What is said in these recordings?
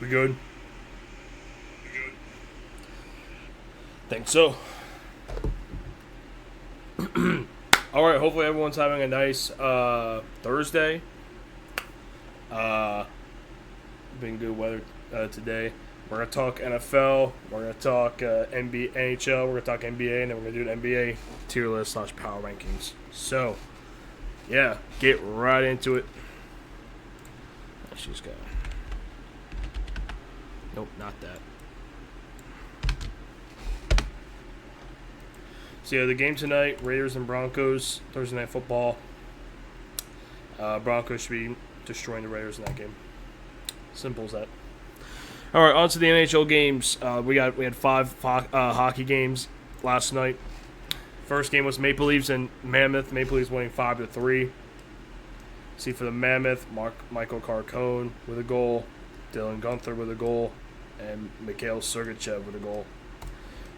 We good? Think so. Alright, hopefully everyone's having a nice Thursday. Been good weather today. We're going to talk NFL, we're going to talk NBA, NHL, we're going to talk NBA, and then we're going to do an NBA tier list / power rankings. So, yeah, get right into it. She's got. Nope, not that. So, yeah, the game tonight, Raiders and Broncos, Thursday Night Football. Broncos should be destroying the Raiders in that game. Simple as that. All right, on to the NHL games. We had five hockey games last night. First game was Maple Leafs and Mammoth. Maple Leafs winning 5-3. See for the Mammoth, Michael Carcone with a goal, Dylan Gunther with a goal, and Mikhail Sergachev with a goal.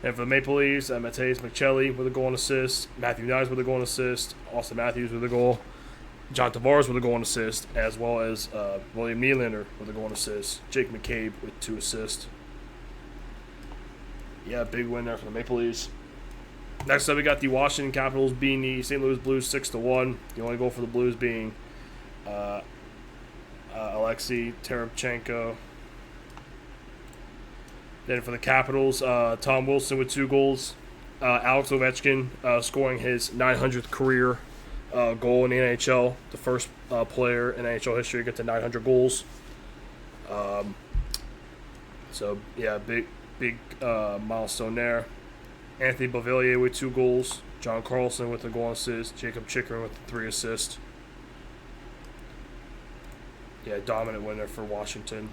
And for the Maple Leafs, Mateus McChelly with a goal and assist, Matthew Knies with a goal and assist, Austin Matthews with a goal, John Tavares with a goal and assist, as well as William Nylander with a goal and assist, Jake McCabe with 2 assists. Yeah, big win there for the Maple Leafs. Next up, we got the Washington Capitals beating the St. Louis Blues 6-1. The only goal for the Blues being Alexei Terepchenko. Then for the Capitals, Tom Wilson with 2 goals. Alex Ovechkin scoring his 900th career goal in the NHL. The first player in NHL history to get to 900 goals. So, yeah, big milestone there. Anthony Beauvillier with 2 goals. John Carlson with a goal and assist. Jacob Chikrin with 3 assists. Yeah, dominant winner for Washington.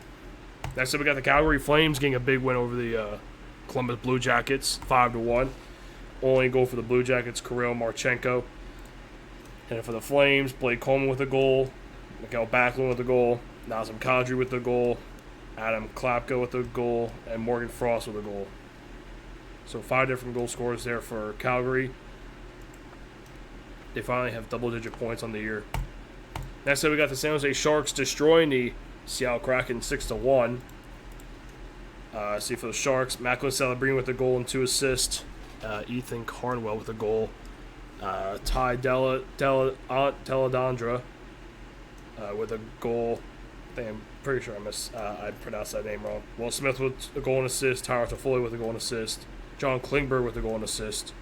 Next up, we got the Calgary Flames getting a big win over the Columbus Blue Jackets, 5-1. Only goal for the Blue Jackets, Kirill Marchenko. And for the Flames, Blake Coleman with a goal, Mikael Backlund with a goal, Nazem Kadri with a goal, Adam Klapka with a goal, and Morgan Frost with a goal. So 5 different goal scorers there for Calgary. They finally have double-digit points on the year. Next up, we got the San Jose Sharks destroying the Seattle Kraken 6-1. See for the Sharks, Macklin Celebrini with a goal and 2 assists. Ethan Carnwell with a goal. Ty Deladondra with a goal. I'm pretty sure I pronounced that name wrong. Will Smith with a goal and assist. Tyler Toffoli with a goal and assist. John Klingberg with a goal and assist.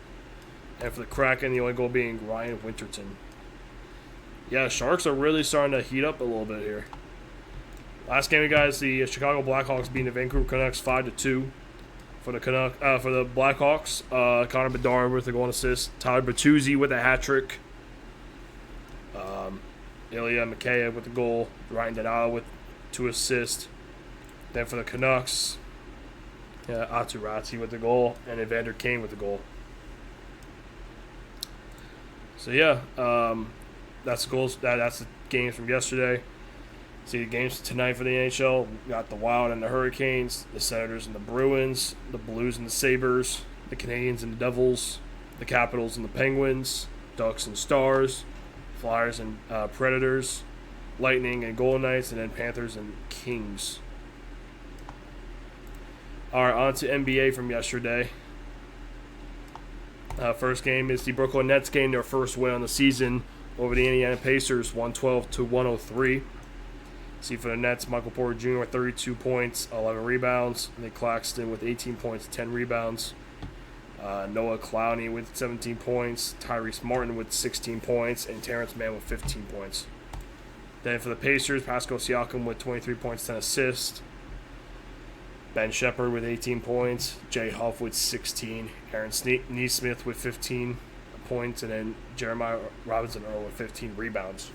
And for the Kraken, the only goal being Ryan Winterton. Yeah, Sharks are really starting to heat up a little bit here. Last game, guys, the Chicago Blackhawks beating the Vancouver Canucks 5-2. For the Blackhawks, Connor Bedard with a goal and assist. Tyler Bertuzzi with a hat trick. Ilya Mikheyev with a goal. Ryan Donato with 2 assists. Then for the Canucks, Atu Rati with the goal, and Evander Kane with the goal. So yeah, that's the goals. That's the games from yesterday. See the games tonight for the NHL. We got the Wild and the Hurricanes, the Senators and the Bruins, the Blues and the Sabres, the Canadiens and the Devils, the Capitals and the Penguins, Ducks and Stars, Flyers and Predators, Lightning and Golden Knights, and then Panthers and Kings. All right, on to NBA from yesterday. First game is the Brooklyn Nets getting their first win on the season over the Indiana Pacers, 112-103. See for the Nets, Michael Porter Jr. with 32 points, 11 rebounds. Nick Claxton with 18 points, 10 rebounds. Noah Clowney with 17 points. Tyrese Martin with 16 points. And Terrence Mann with 15 points. Then for the Pacers, Pascal Siakam with 23 points, 10 assists. Ben Shepherd with 18 points. Jay Huff with 16. Aaron Nesmith with 15 points. And then Jeremiah Robinson-Earl with 15 rebounds.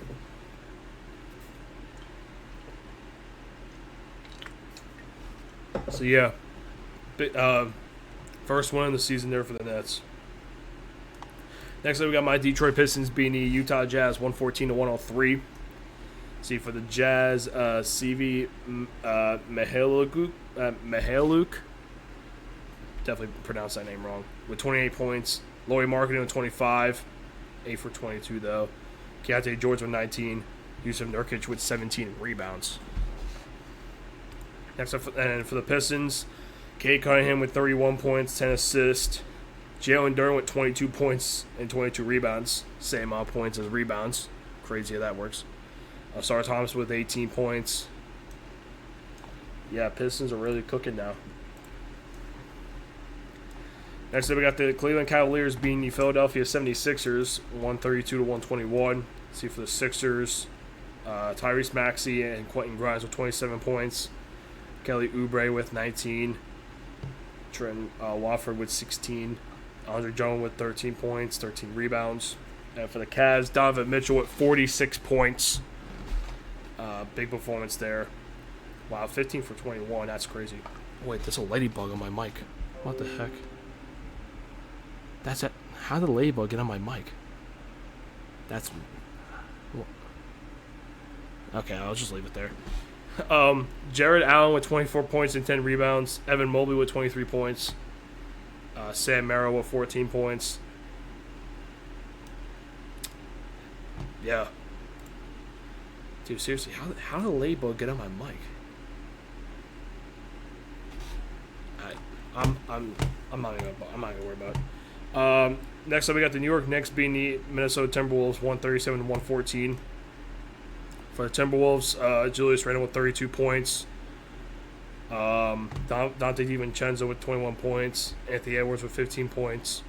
So, yeah, first one of the season there for the Nets. Next up, we got my Detroit Pistons beating the Utah Jazz 114-103. See, for the Jazz, CV Mihailuk, definitely pronounced that name wrong, with 28 points. Lauri Markkanen with 25, 8 for 22, though. Keontae George with 19. Yusuf Nurkic with 17 rebounds. Next up, and for the Pistons, Kate Cunningham with 31 points, 10 assists. Jalen Duren with 22 points and 22 rebounds. Same amount of points as rebounds. Crazy how that works. Sar Thomas with 18 points. Yeah, Pistons are really cooking now. Next up, we got the Cleveland Cavaliers beating the Philadelphia 76ers, 132 to 121. See for the Sixers, Tyrese Maxey and Quentin Grimes with 27 points. Kelly Oubre with 19. Trent Watford with 16. Andre Jones with 13 points, 13 rebounds. And for the Cavs, Donovan Mitchell with 46 points. Big performance there. Wow, 15 for 21. That's crazy. Wait, there's a ladybug on my mic. What the heck? That's it. How did the ladybug get on my mic? That's... Okay, I'll just leave it there. Jared Allen with 24 points and 10 rebounds. Evan Mobley with 23 points. Sam Merrill with 14 points. Yeah. Dude, seriously, how did the ladybug get on my mic? I'm not gonna worry about it. Next up, we got the New York Knicks beating the Minnesota Timberwolves 137 to 114. For the Timberwolves, Julius Randle with 32 points. Dante DiVincenzo with 21 points. Anthony Edwards with 15 points.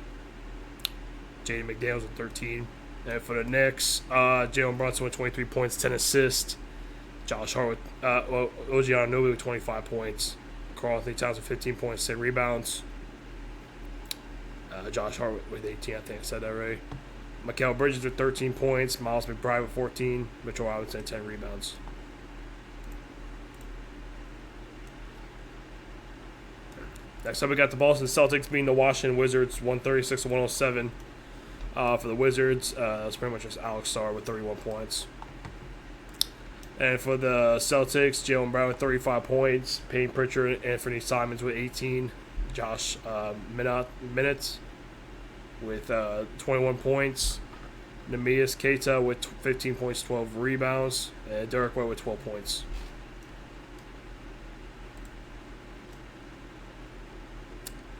Jaden McDaniels with 13. And for the Knicks, Jalen Brunson with 23 points, 10 assists. Josh Hart with OG Anunoby with 25 points. Karl Anthony Towns with 15 points, 10 rebounds. Josh Hart with 18, I think I said that right. Mikal Bridges with 13 points. Miles McBride with 14. Mitchell Robinson 10 rebounds. Next up, we got the Boston Celtics beating the Washington Wizards 136 to 107. For the Wizards, that's pretty much just Alex Sarr with 31 points. And for the Celtics, Jaylen Brown with 35 points. Payne Pritchard and Anthony Simons with 18. Josh Minutes with 21 points. Neemias Queta with 15 points, 12 rebounds. And Derek White with 12 points.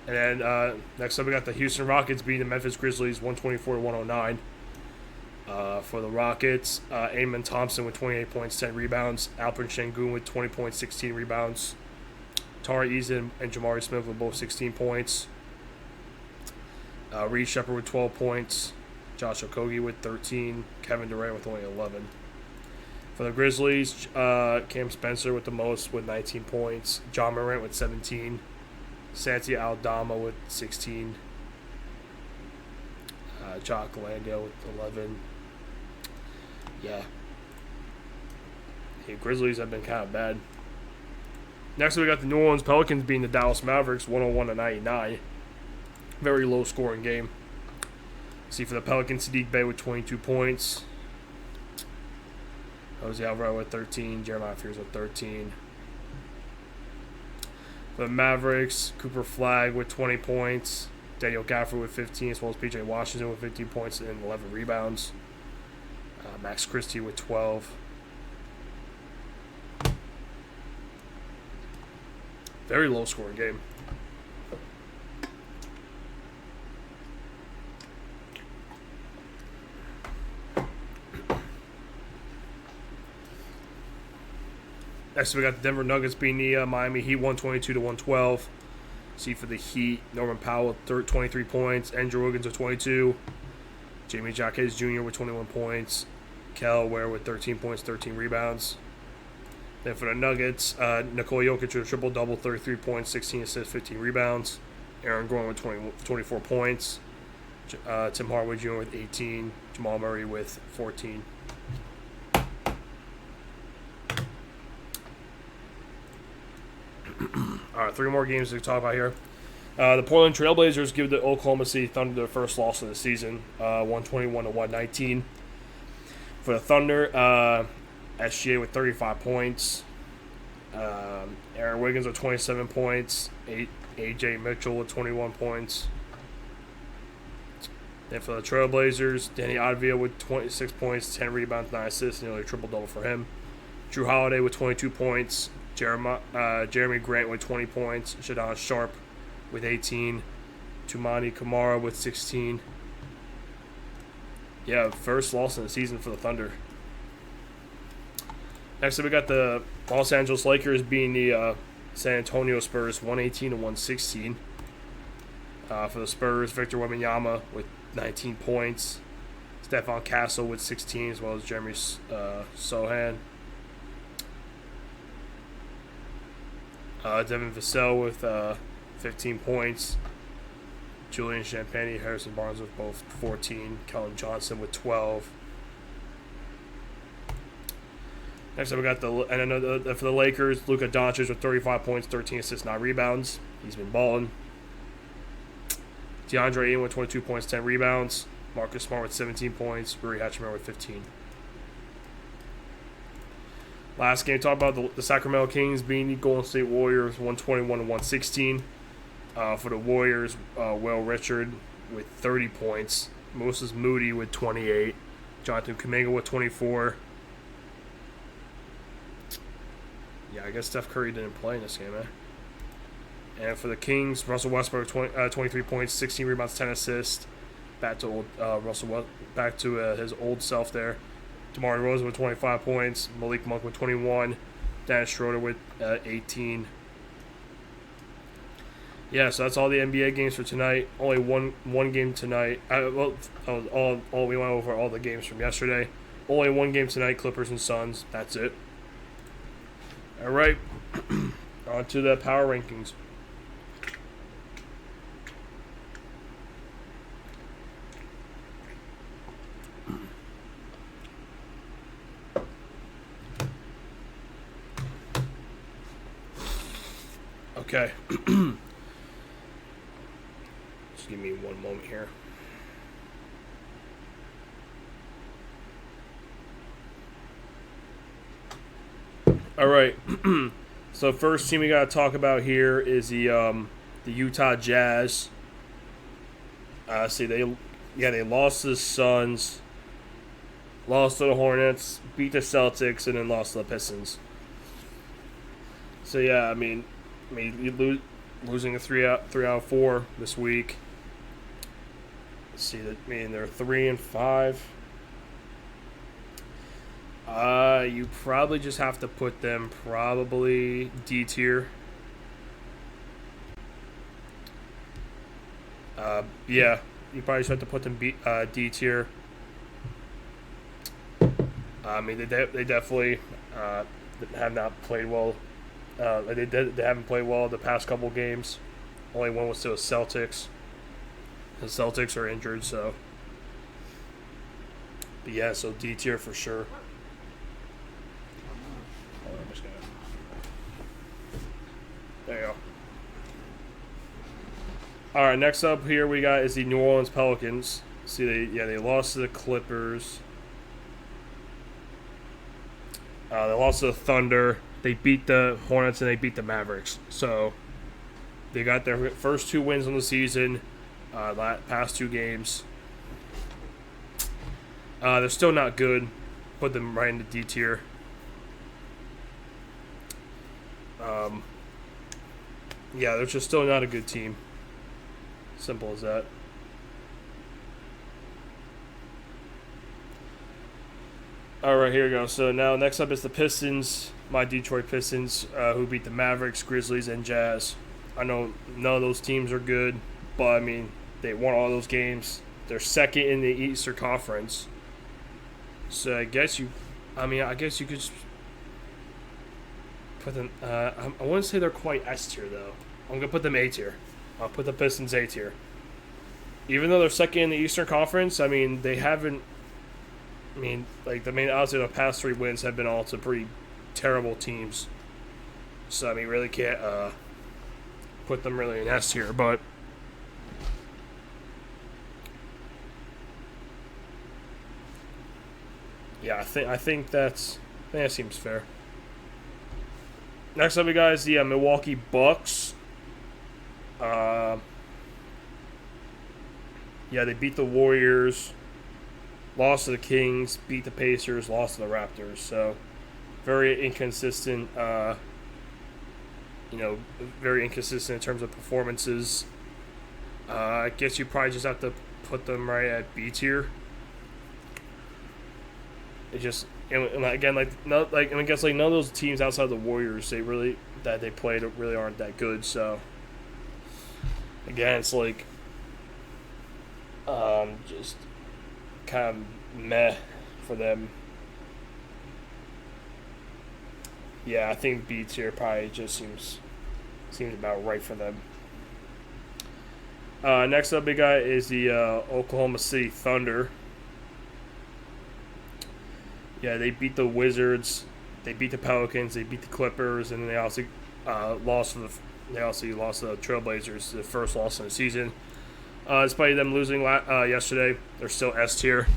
And then next up, we got the Houston Rockets beating the Memphis Grizzlies 124 to 109. For the Rockets, Amen Thompson with 28 points, 10 rebounds. Alperen Sengun with 20 points, 16 rebounds. Tari Eason and Jamari Smith with both 16 points. Reed Shepard with 12 points. Josh Okogie with 13. Kevin Durant with only 11. For the Grizzlies, Cam Spencer with the most with 19 points. John Morant with 17. Santi Aldama with 16. Jock Landale with 11. Yeah. The Grizzlies have been kind of bad. Next, we got the New Orleans Pelicans beating the Dallas Mavericks 101 to 99. Very low scoring game. See for the Pelicans, Sadiq Bey with 22 points. Jose Alvarado with 13. Jeremiah Fears with 13. For the Mavericks, Cooper Flagg with 20 points. Daniel Gafford with 15, as well as P.J. Washington with 15 points and 11 rebounds. Max Christie with 12. Very low scoring game. Next, we got the Denver Nuggets beating the Miami Heat 122 to 112. See for the Heat, Norman Powell with 23 points, Andrew Wiggins with 22, Jamie Jaquez Jr. with 21 points, Kel Ware with 13 points, 13 rebounds. Then for the Nuggets, Nikola Jokic with a triple-double, 33 points, 16 assists, 15 rebounds. Aaron Gordon with 24 points. Tim Hardaway Jr. with 18. Jamal Murray with 14. All right, 3 more games to talk about here. The Portland Trailblazers give the Oklahoma City Thunder their first loss of the season, 121 to 119. For the Thunder, SGA with 35 points. Aaron Wiggins with 27 points. AJ Mitchell with 21 points. Then for the Trailblazers, Danny Advia with 26 points, 10 rebounds, 9 assists, nearly a triple-double for him. Drew Holiday with 22 points. Jeremy Grant with 20 points. Shadon Sharp with 18. Tumani Kamara with 16. Yeah, first loss in the season for the Thunder. Next up, we got the Los Angeles Lakers beating the San Antonio Spurs 118 to 116. For the Spurs, Victor Wembanyama with 19 points. Stephon Castle with 16, as well as Jeremy Sohan. Devin Vassell with 15 points. Julian Champagny, Harrison Barnes with both 14. Kellen Johnson with 12. Next up, we got for the Lakers, Luka Doncic with 35 points, 13 assists, 9 rebounds. He's been balling. DeAndre Ayton with 22 points, 10 rebounds. Marcus Smart with 17 points. Rui Hachimura with 15. Last game, talk about the Sacramento Kings beating the Golden State Warriors 121 to 116. For the Warriors, Will Richard with 30 points. Moses Moody with 28. Jonathan Kuminga with 24. Yeah, I guess Steph Curry didn't play in this game, And for the Kings, Russell Westbrook 23 points, 16 rebounds, 10 assists. Back to his old self there. DeMar DeRozan with 25 points. Malik Monk with 21. Dennis Schroeder with 18. Yeah, so that's all the NBA games for tonight. Only one game tonight. We went over all the games from yesterday. Only one game tonight, Clippers and Suns. That's it. All right, on to the power rankings. Okay. Just give me one moment here. All right. So first team we got to talk about here is the Utah Jazz. They lost to the Suns, lost to the Hornets, beat the Celtics, and then lost to the Pistons. So yeah, you losing a 3 out of 4 this week. Let's see that. They're 3-5. You probably just have to put them probably D tier. Yeah, you probably just have to put them D tier. They definitely have not played well. They haven't played well the past couple games. Only one was to the Celtics. The Celtics are injured, so. But yeah, so D tier for sure. There you go. All right, next up here we got is the New Orleans Pelicans. See, they lost to the Clippers. They lost to the Thunder. They beat the Hornets and they beat the Mavericks. So they got their first 2 wins on the season. Past 2 games. They're still not good. Put them right into D tier. Yeah, they're just still not a good team. Simple as that. All right, here we go. So now next up is the Pistons, my Detroit Pistons, who beat the Mavericks, Grizzlies, and Jazz. I know none of those teams are good, but they won all those games. They're second in the Eastern Conference. So I guess you could just put them. I wouldn't say they're quite S tier though. I'm gonna put them A tier. I'll put the Pistons A tier. Even though they're second in the Eastern Conference, they haven't. Obviously the past 3 wins have been all to pretty terrible teams. So really can't put them really in S tier, but. Yeah, I think that seems fair. Next up, we got is the Milwaukee Bucks. They beat the Warriors, lost to the Kings, beat the Pacers, lost to the Raptors. So, very inconsistent very inconsistent in terms of performances. I guess you probably just have to put them right at B tier. It just and again and I guess none of those teams outside the Warriors they played really aren't that good. So again, it's just kind of meh for them. Yeah, I think B tier probably just seems about right for them. Next up, big guy is the Oklahoma City Thunder. Yeah, they beat the Wizards, they beat the Pelicans, they beat the Clippers, and they also lost to the Trailblazers, the first loss in the season. Despite them losing yesterday, they're still S tier.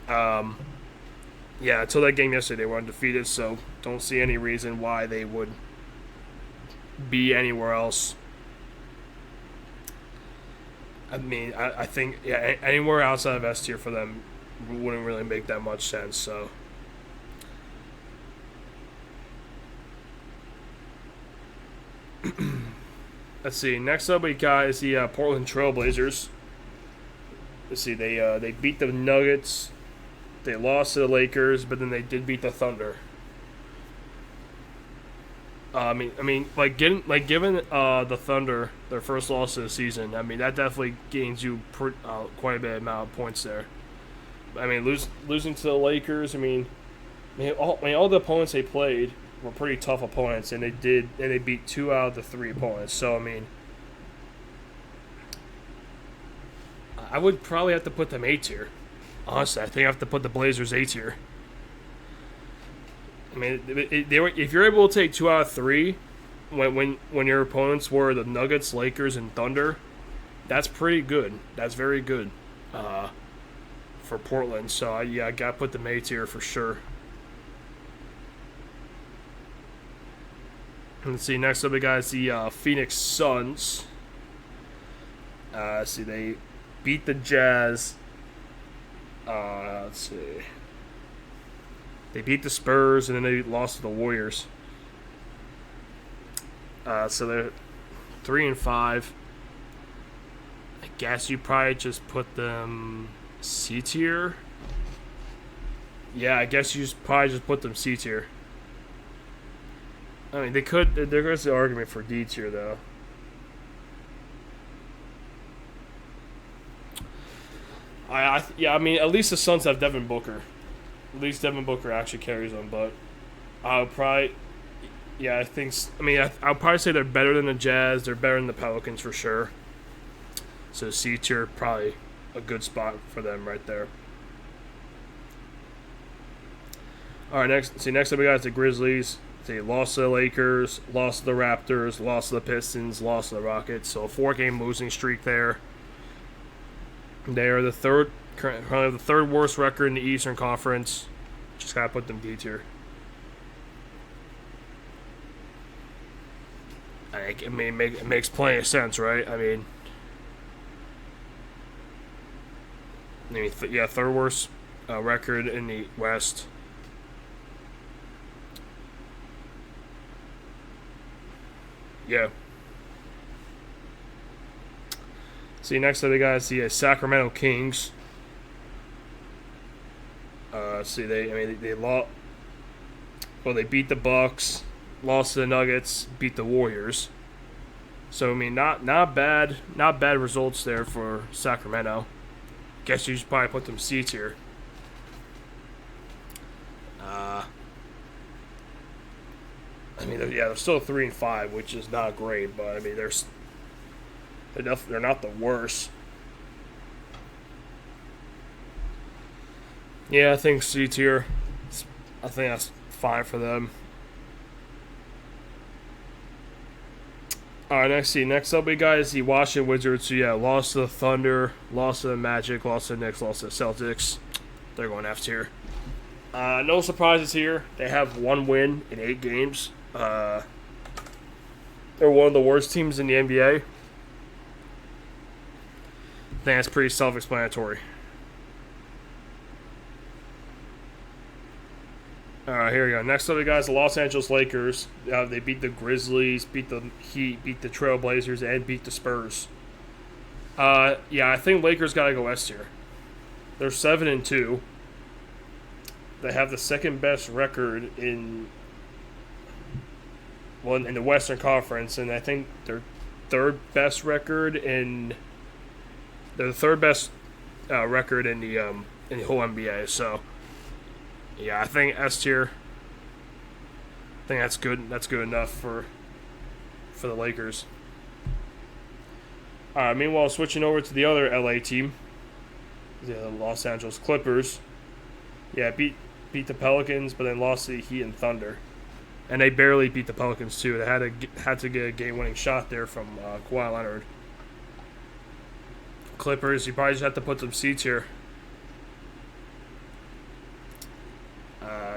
Yeah, until that game yesterday, they were undefeated, so don't see any reason why they would be anywhere else. I mean, I think anywhere outside of S tier for them wouldn't really make that much sense. So, let's see. Next up, we got is the Portland Trailblazers. Let's see. They beat the Nuggets. They lost to the Lakers, but then they did beat the Thunder. Given the Thunder their first loss of the season, I mean that definitely gains you quite a bit amount of points there. I mean, losing to the Lakers, all the opponents they played were pretty tough opponents, and they beat 2 out of the 3 opponents. So I mean, I would probably have to put them A tier. Honestly, I think I have to put the Blazers A tier. I mean, if you're able to take 2 out of 3 when your opponents were the Nuggets, Lakers, and Thunder, that's pretty good. That's very good for Portland. So, I got to put them A tier for sure. Let's see, next up we got the Phoenix Suns. They beat the Jazz. Let's see. They beat the Spurs and then they lost to the Warriors. So they're 3-5. I guess you probably just put them C tier. Yeah, I guess you probably just put them C tier. I mean, there's the argument for D tier though. At least the Suns have Devin Booker. At least Devin Booker actually carries them, but I'll probably, I'll probably say they're better than the Jazz. They're better than the Pelicans for sure. So C tier probably a good spot for them right there. All right, next up we got the Grizzlies. They lost to the Lakers, lost to the Raptors, lost to the Pistons, lost to the Rockets. So a 4-game losing streak there. They are currently the third worst record in the Eastern Conference. Just gotta put them D tier. It makes plenty of sense, right? Third worst record in the West. Yeah. See, next up we got the Sacramento Kings. They lost. Well, they beat the Bucks, lost to the Nuggets, beat the Warriors. So not bad results there for Sacramento. Guess you should probably put them C tier. They're still 3-5, which is not great, but they're not the worst. Yeah, I think C tier. I think that's fine for them. All right, next up we got is the Washington Wizards. So lost to the Thunder, lost to the Magic, lost to the Knicks, lost to the Celtics. They're going F tier. No surprises here. They have 1 win in 8 games. They're one of the worst teams in the NBA. I think that's pretty self-explanatory. All right, here we go. Next up, we got the Los Angeles Lakers. They beat the Grizzlies, beat the Heat, beat the Trailblazers, and beat the Spurs. Yeah, I think Lakers got to go S tier. They're 7-2. They have the second best record in the Western Conference, and I think their third best record in they're the third best record in the whole NBA. So yeah, I think S tier. I think that's good. That's good enough for the Lakers. Meanwhile, switching over to the other LA team, the Los Angeles Clippers. Yeah, beat the Pelicans, but then lost to the Heat and Thunder, and they barely beat the Pelicans too. They had to get a game-winning shot there from Kawhi Leonard. Clippers, you probably just have to put some seats here.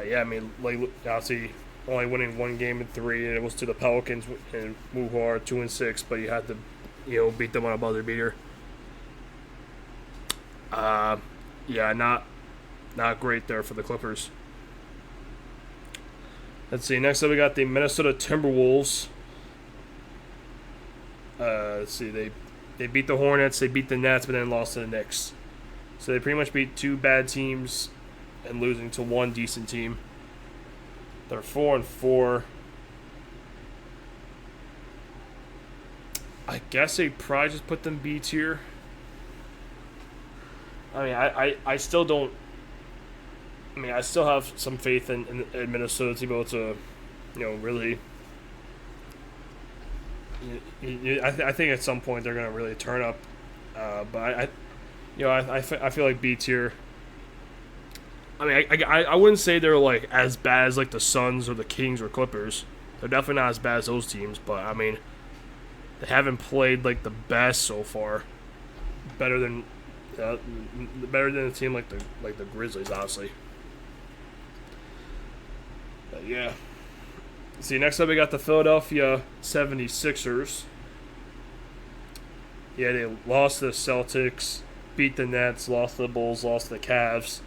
Yeah, I mean, like, obviously only winning one game in 3, and it was to the Pelicans and who are 2-6, but you had to, beat them on a buzzer beater. Yeah, not great there for the Clippers. Let's see. Next up, we got the Minnesota Timberwolves. Let's see. They beat the Hornets, they beat the Nets, but then lost to the Knicks. So they pretty much beat 2 bad teams and losing to 1 decent team. They're 4-4. I guess they probably just put them B tier. I mean, I still don't. I mean, I still have some faith in Minnesota to be able to, really. I think at some point they're going to really turn up, but I feel like B tier. I mean, I wouldn't say they're like as bad as like the Suns or the Kings or Clippers. They're definitely not as bad as those teams, but I mean, they haven't played like the best so far. Better than a team like the Grizzlies, honestly. But yeah. See, next up we got the Philadelphia 76ers. Yeah, they lost to the Celtics, beat the Nets, lost to the Bulls, lost to the Cavs.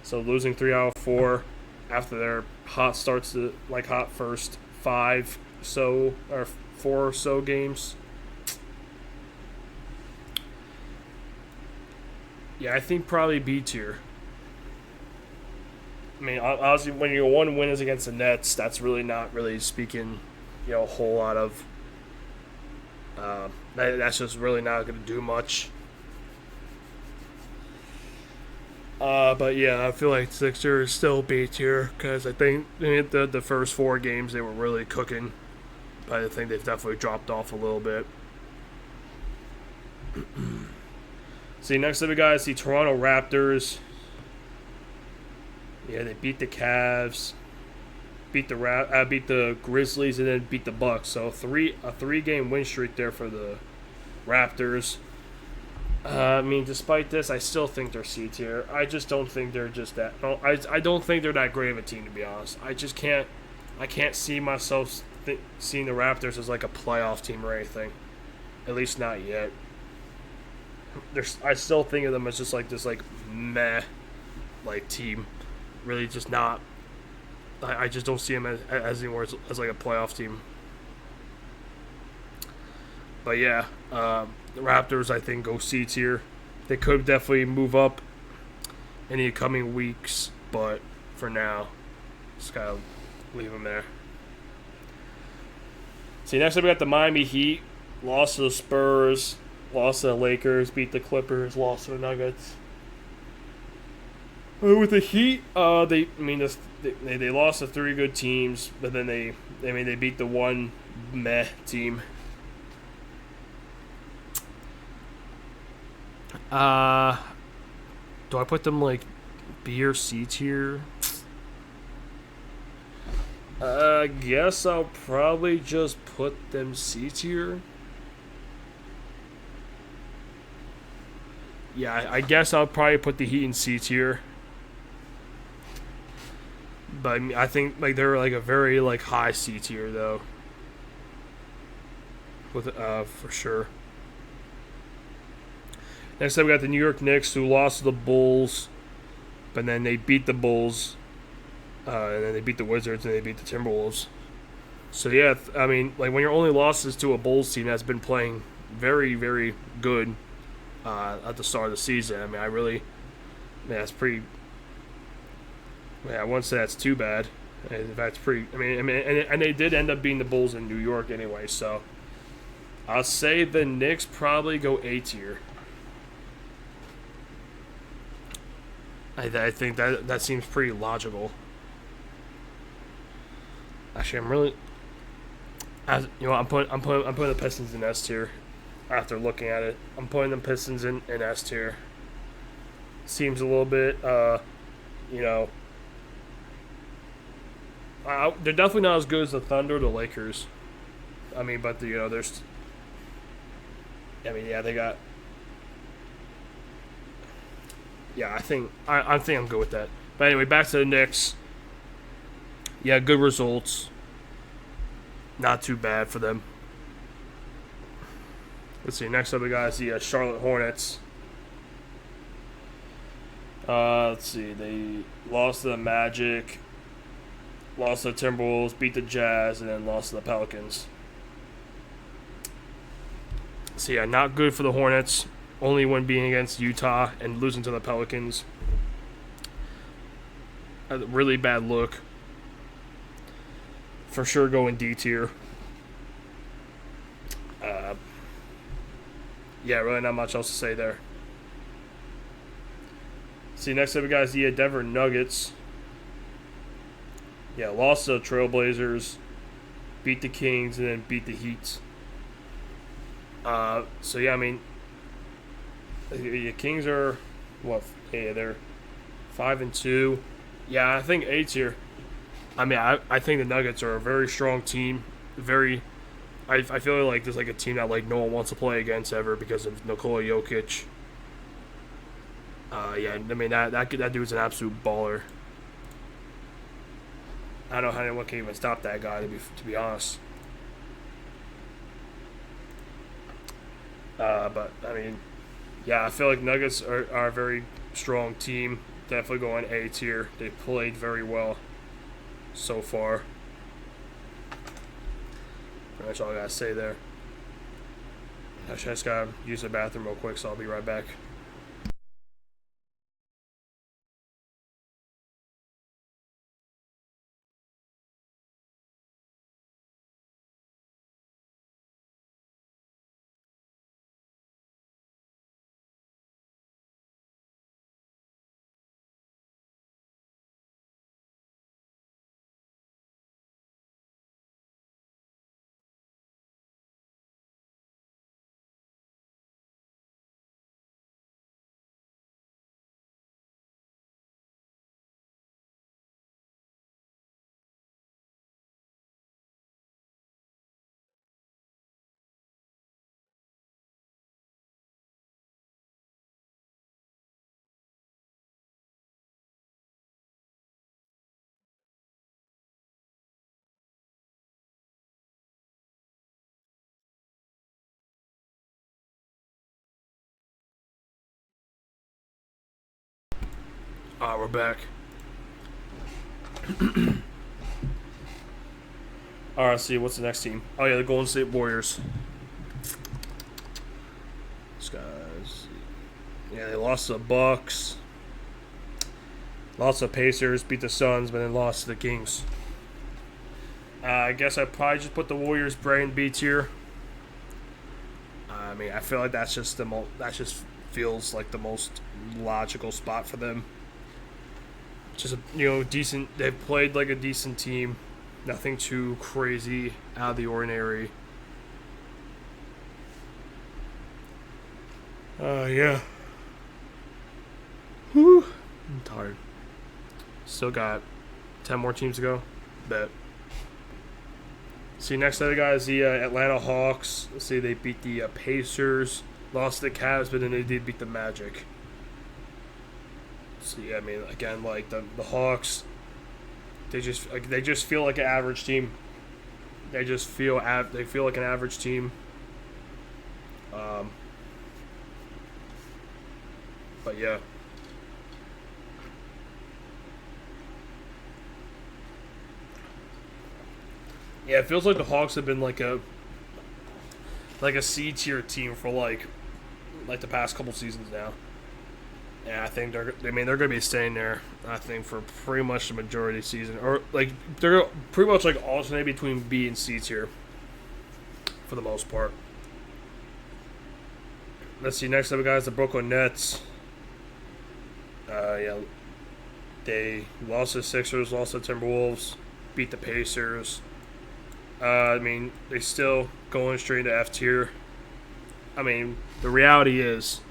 So losing 3 out of 4 after their hot starts to hot first 4 or so games. Yeah, I think probably B tier. I mean, honestly, when your one win is against the Nets, that's really not really speaking, a whole lot of. That's just really not going to do much. But yeah, I feel like Sixers is still B tier because I think the first 4 games they were really cooking, but I think they've definitely dropped off a little bit. See, next up we got the Toronto Raptors. Yeah, they beat the Cavs, beat the Grizzlies, and then beat the Bucks. So a 3-game win streak there for the Raptors. I mean, despite this, I still think they're C tier. I just don't think they're just that. No, I don't think they're that great of a team, to be honest. I just can't. I can't see myself seeing the Raptors as like a playoff team or anything. At least not yet. I still think of them as just like this meh team. Really, just not. I just don't see them as anymore as like a playoff team. But yeah, the Raptors I think go C tier. They could definitely move up in the coming weeks, but for now, just gotta leave them there. See, next up we got the Miami Heat. Lost to the Spurs, lost to the Lakers, beat the Clippers, lost to the Nuggets. With the Heat, they lost to 3 good teams, but then they beat the 1 meh team. Do I put them like B or C tier? I guess I'll probably just put them C tier. Yeah, I guess I'll probably put the Heat in C tier. But I think they're a very high C tier though. With for sure. Next up we got the New York Knicks who lost to the Bulls, but then they beat the Bulls. and then they beat the Wizards and they beat the Timberwolves. So yeah, I mean, like when your only loss is to a Bulls team that's been playing very, very good at the start of the season. I mean, that's pretty. Yeah, I wouldn't say that's too bad. That's pretty. And they did end up beating the Bulls in New York anyway. So I'll say the Knicks probably go A tier. I think that seems pretty logical. Actually, I'm putting the Pistons in S tier. After looking at it, I'm putting the Pistons in S tier. Seems a little bit, you know, they're definitely not as good as the Thunder or the Lakers. I mean, but there's. I mean, yeah, they got. Yeah, I think I'm good with that. But anyway, back to the Knicks. Yeah, good results. Not too bad for them. Let's see. Next up, we got the Charlotte Hornets. Let's see. They lost to the Magic, lost to the Timberwolves, beat the Jazz, and then lost to the Pelicans. So yeah, not good for the Hornets. Only one being against Utah and losing to the Pelicans. A really bad look. For sure going D tier. Yeah, really not much else to say there. See, next up we got the Denver Nuggets. Yeah, lost to the Trailblazers, beat the Kings, and then beat the Heat. So yeah, I mean, the Kings are what? Yeah, they're 5-2. Yeah, I think A tier. I mean, I think the Nuggets are a very strong team. I feel like there's like a team that like no one wants to play against ever because of Nikola Jokic. Yeah, I mean that dude's an absolute baller. I don't know how anyone can even stop that guy to be honest. But I mean, yeah, I feel like Nuggets are a very strong team. Definitely going A tier. They played very well so far. Pretty much all I gotta say there. Actually, I just gotta use the bathroom real quick, so I'll be right back. We're back. All right, let's see what's the next team. Oh yeah, the Golden State Warriors. These guys. Yeah, they lost to the Bucks. Lost to the Pacers, beat the Suns, but then lost to the Kings. I guess I'd probably just put the Warriors in B tier. I mean, I feel like that's just that just feels like the most logical spot for them. Just decent. They've played like a decent team. Nothing too crazy out of the ordinary. Yeah. Whew. I'm tired. Still got 10 more teams to go. Bet. See, next up, guys, the Atlanta Hawks. Let's see, they beat the Pacers, lost to the Cavs, but then they did beat the Magic. See, I mean, again, like the Hawks, they just feel like an average team. They just feel like an average team. But yeah. Yeah, it feels like the Hawks have been like a C tier team for like the past couple seasons now. Yeah, I think they're going to be staying there. I think for pretty much the majority of the season, or like they're pretty much like alternate between B and C tier for the most part. Let's see. Next up, we got the Brooklyn Nets. Yeah, they lost to the Sixers, lost to the Timberwolves, beat the Pacers. I mean, they still going straight into F tier. I mean, the reality is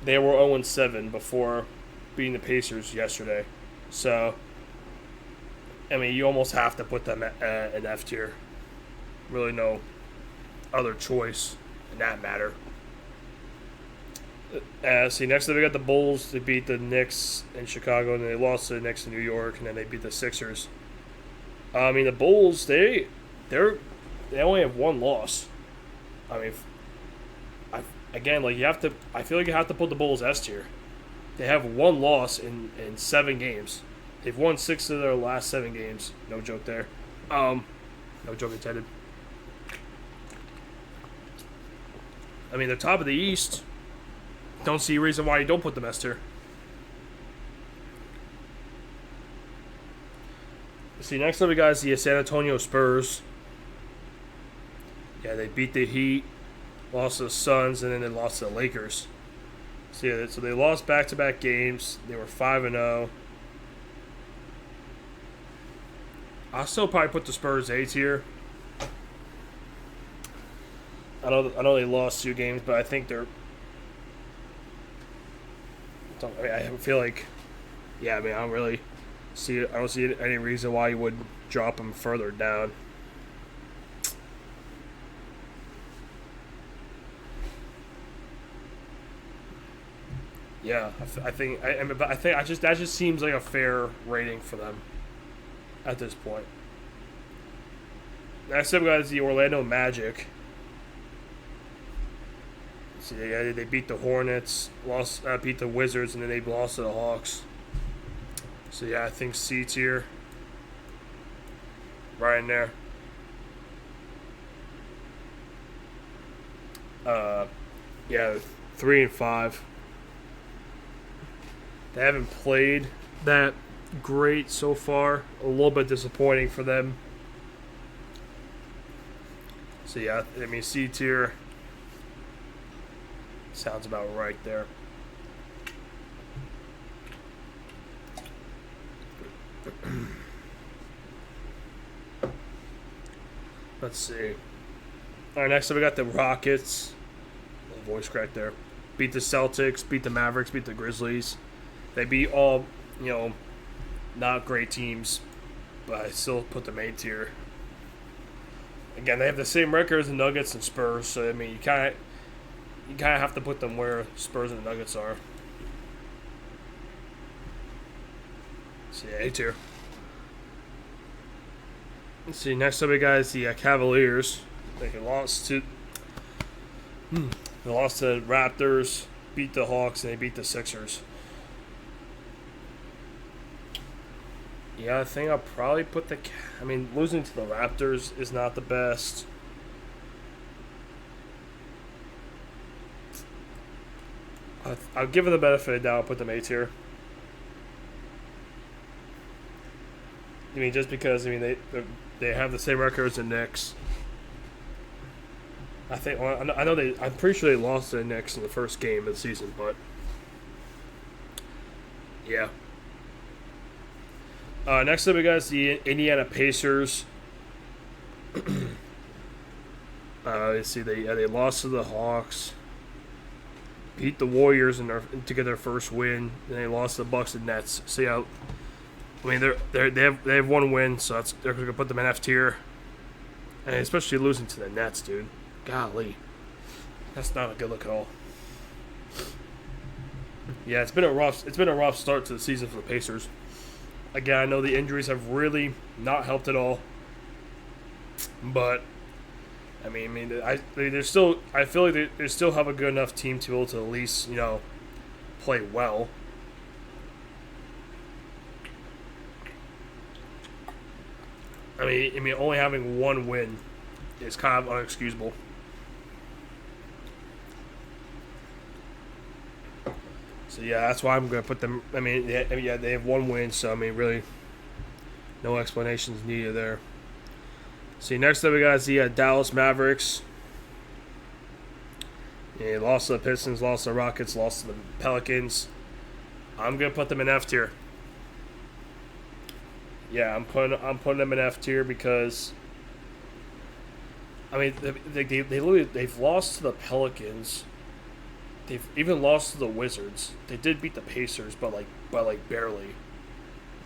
they were 0-7 before beating the Pacers yesterday. So, I mean, you almost have to put them in F tier. Really no other choice in that matter. See, next up we got the Bulls. They beat the Knicks in Chicago, and then they lost to the Knicks in New York, and then they beat the Sixers. I mean, the Bulls, they only have one loss. I mean, again, like I feel like you have to put the Bulls S tier. They have one loss in 7 games. They've won 6 of their last 7 games. No joke there. No joke intended. I mean, they're top of the East. Don't see a reason why you don't put them S tier. See, next up we got the San Antonio Spurs. Yeah, they beat the Heat, lost to the Suns, and then they lost to the Lakers. So, yeah, so they lost back-to-back games. They were 5-0. I'll still probably put the Spurs A tier. I know they lost 2 games, but I think they're. I feel like, yeah. I mean, I don't see any reason why you would drop them further down. Yeah, I think that just seems like a fair rating for them at this point. Next up, we got the Orlando Magic. See, they beat the Hornets, beat the Wizards, and then they lost to the Hawks. So yeah, I think C tier, right in there. Yeah, 3 and 5. They haven't played that great so far. A little bit disappointing for them. So yeah, I mean C tier sounds about right there. Let's see. All right, next up we got the Rockets. Little voice crack there. Beat the Celtics, beat the Mavericks, beat the Grizzlies. They beat all, not great teams, but I still put them A tier. Again, they have the same record as the Nuggets and Spurs, so I mean, you kind of have to put them where Spurs and the Nuggets are. So yeah, A tier. Let's see. Next up, we got the Cavaliers. They lost to the Raptors, beat the Hawks, and they beat the Sixers. Yeah, I think I'll probably put losing to the Raptors is not the best. I'll give them the benefit of the doubt. I'll put them A tier. I mean, just because they have the same record as the Knicks. I'm pretty sure they lost to the Knicks in the first game of the season, but yeah. Next up, we got the Indiana Pacers. Let's see, they lost to the Hawks, beat the Warriors to get their first win, and they lost to the Bucks and Nets. So yeah, I mean they have one win, so they're gonna put them in F tier, and especially losing to the Nets, dude. Golly, that's not a good look at all. Yeah, it's been a rough start to the season for the Pacers. Again, I know the injuries have really not helped at all, but I feel like they still have a good enough team to be able to at least play well. I mean, only having one win is kind of unexcusable. So yeah, that's why I'm gonna put them. They have one win, so I mean, really, no explanations needed there. See, next up we got the Dallas Mavericks. Yeah, lost to the Pistons, lost to the Rockets, lost to the Pelicans. I'm gonna put them in F tier. Yeah, I'm putting them in F tier because I mean they've lost to the Pelicans. They've even lost to the Wizards. They did beat the Pacers, but like barely.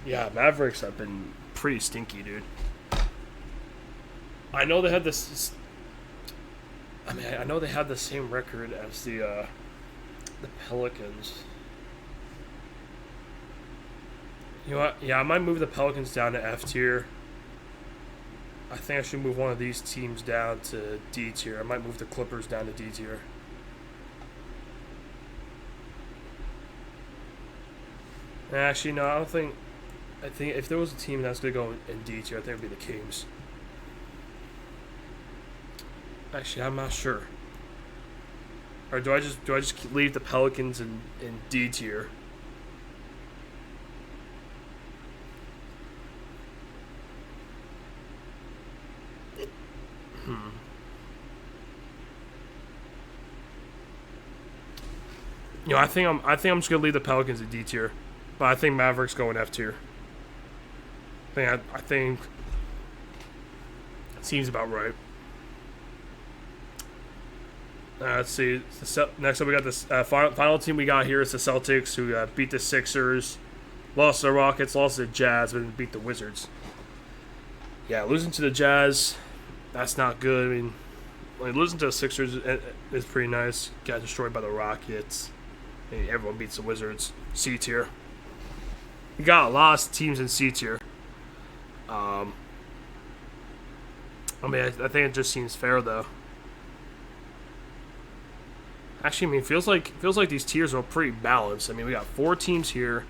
Yeah, Mavericks have been pretty stinky, dude. I know they had this. I know they had the same record as the Pelicans. You know what? Yeah, I might move the Pelicans down to F tier. I think I should move one of these teams down to D tier. I might move the Clippers down to D tier. Actually, no, I don't think. I think if there was a team that's gonna go in D tier, I think it'd be the Kings. Actually, I'm not sure. Or do I just leave the Pelicans in D tier? You know, I think I'm just gonna leave the Pelicans in D tier, but I think Mavericks go in F tier. I think it seems about right. Let's see. Next up, we got this final team we got here is the Celtics, who beat the Sixers, lost to the Rockets, lost to the Jazz, but then beat the Wizards. Yeah, losing to the Jazz, that's not good. I mean, losing to the Sixers is pretty nice. Got destroyed by the Rockets. I mean, everyone beats the Wizards. C tier. We got a lot of teams in C tier. I think it just seems fair though. Actually, I mean, feels like these tiers are pretty balanced. I mean, we got 4 teams here,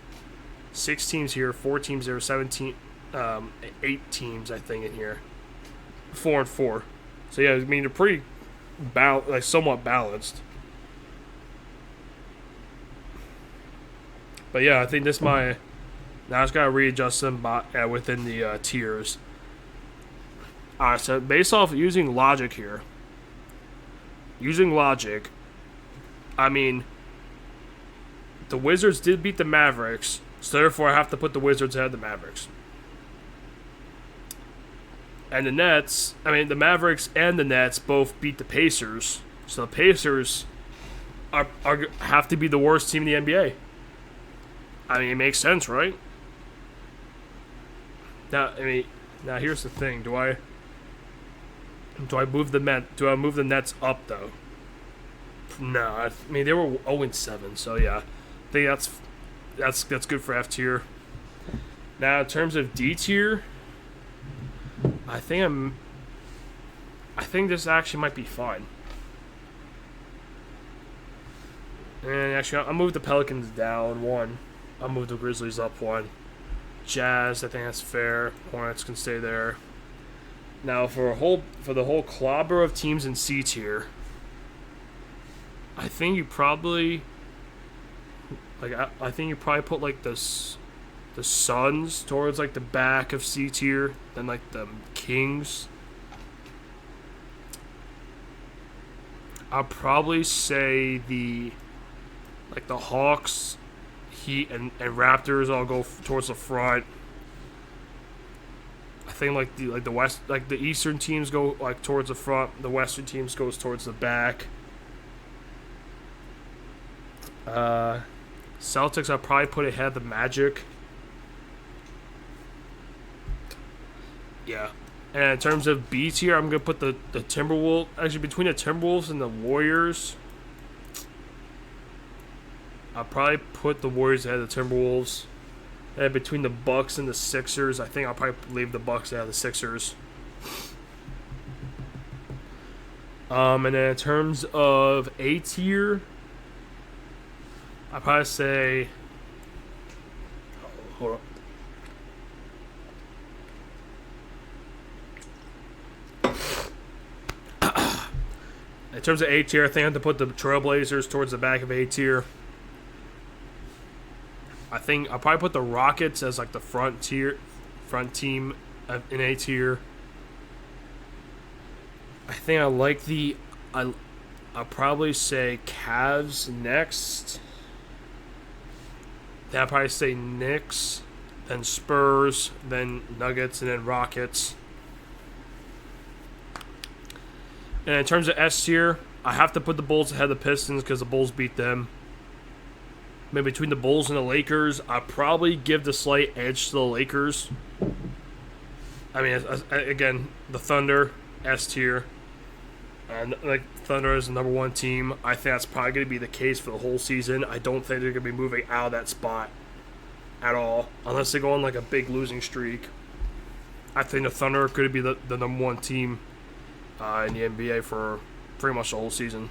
6 teams here, 4 teams there, 17, 8 teams I think in here, 4 and 4. So yeah, I mean they're pretty somewhat balanced. But yeah, I think now I just gotta readjust them within the tiers. Alright, so based off using logic here, I mean, the Wizards did beat the Mavericks, so therefore I have to put the Wizards ahead of the Mavericks. And the Mavericks and the Nets both beat the Pacers, so the Pacers have to be the worst team in the NBA. I mean, it makes sense, right? Now here's the thing: do I move the Nets up though? No, I mean they were 0-7, so yeah, I think that's good for F tier. Now in terms of D tier, I think this actually might be fine. And actually, I'll move the Pelicans down 1. I'll move the Grizzlies up 1. Jazz, I think that's fair. Hornets can stay there. Now for the whole clobber of teams in C tier, I think you probably put like the Suns towards like the back of C tier, then like the Kings. I'll probably say the Hawks, Heat, and Raptors all go towards the front. I think the West, the Eastern teams go like towards the front. The Western teams goes towards the back. Celtics I'll probably put ahead of the Magic. Yeah. And in terms of B tier, I'm going to put the Timberwolves. Actually, between the Timberwolves and the Warriors, I'll probably put the Warriors ahead of the Timberwolves. And between the Bucks and the Sixers, I think I'll probably leave the Bucks ahead of the Sixers. And then in terms of A tier, I'd probably say... Hold on. terms of A tier, I think I have to put the Trailblazers towards the back of A tier. I think I'll probably put the Rockets as like the front team in A tier. I think I like I'll probably say Cavs next. Then I'll probably say Knicks, then Spurs, then Nuggets, and then Rockets. And in terms of S tier, I have to put the Bulls ahead of the Pistons because the Bulls beat them. Maybe between the Bulls and the Lakers, I'll probably give the slight edge to the Lakers. I mean, again, the Thunder, S tier. And like Thunder is the number one team. I think that's probably going to be the case for the whole season. I don't think they're going to be moving out of that spot at all, unless they go on like a big losing streak. I think the Thunder could be the number one team in the NBA for pretty much the whole season.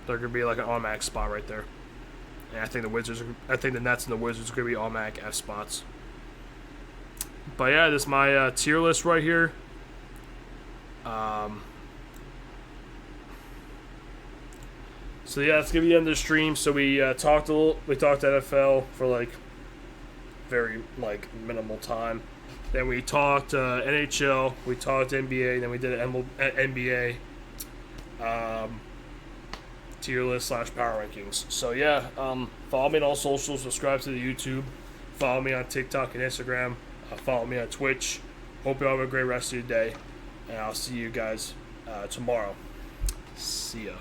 They're going to be like an automatic spot right there. And I think the Nets and the Wizards are going to be automatic F spots. But yeah, this is my tier list right here. So yeah, that's gonna be the end of the stream. So we talked NFL for like very like minimal time. Then we talked NHL, we talked NBA, then we did an NBA tier list / power rankings. So yeah, follow me on all socials, subscribe to the YouTube, follow me on TikTok and Instagram, follow me on Twitch. Hope you all have a great rest of your day, and I'll see you guys tomorrow. See ya.